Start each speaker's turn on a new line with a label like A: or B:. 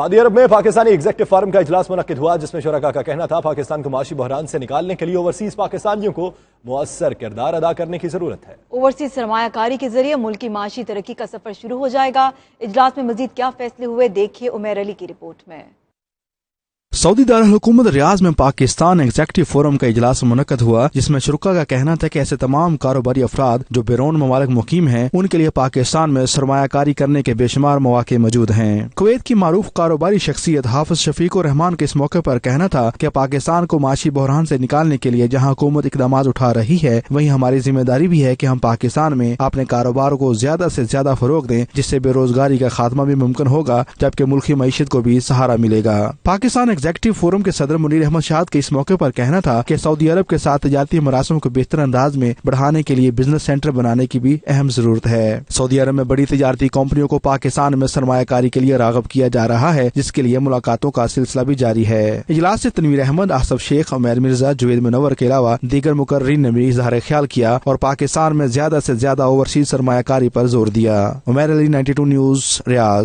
A: Saudi अरब में Pakistani executive forum का इजलास मुनक्किद हुआ, जिसमें शुरका का कहना था पाकिस्तान को माशी बहरान से निकालने के लिए ओवरसीज पाकिस्तानियों को मुअस्सर किरदार अदा करने की जरूरत है।
B: ओवरसीज सरमायाकारी के जरिए मुल्क की माशी तरक्की का सफर शुरू हो जाएगा। इजलास में मजीद क्या फैसले हुए, देखिए उमर अली की रिपोर्ट में।
C: सऊदी दारुल-हुकूमत रियाज में पाकिस्तान एग्जीक्यूटिव फोरम का इजलास मुनक्किद हुआ, जिसमें शुरका का कहना था कि ऐसे तमाम कारोबारी अफराद जो बैरून ममालिक मुकीम हैं, उनके लिए पाकिस्तान में सरमायाकारी करने के बेशुमार मौके मौजूद हैं। कुवैत की मारूफ कारोबारी शख्सियत हाफिज शफीक रहमान के इस मौके पर कहना था कि पाकिस्तान को माशी बहरान से निकालने के लिए जहाँ हुकूमत इकदाम उठा रही है, वहीं हमारी जिम्मेदारी भी है कि हम पाकिस्तान में अपने कारोबार को ज्यादा से ज्यादा फरोग दें, जिससे बेरोजगारी का खात्मा भी मुमकिन होगा, जबकि मुल्की मईशत को भी सहारा मिलेगा। पाकिस्तान एग्जीक्यूटिव फोरम के सदर मुनीर अहमद शाद के इस मौके पर कहना था कि सऊदी अरब के साथ तजारती मरासम को बेहतर अंदाज में बढ़ाने के लिए बिजनेस सेंटर बनाने की भी अहम जरूरत है। सऊदी अरब में बड़ी तजारती कंपनियों को पाकिस्तान में सरमायाकारी के लिए राग़िब किया जा रहा है, जिसके लिए मुलाकातों का सिलसिला भी जारी है। इजलास से तनवीर अहमद, आसफ शेख, उमैर मिर्जा, जुवेद मुनव्वर के अलावा दीगर मुकर्रीन ने भी इज़हार ख्याल किया और पाकिस्तान में ज्यादा से ज्यादा ओवरसीज सरमायाकारी पर जोर दिया। उमैर अली, 92 न्यूज़, रियाज।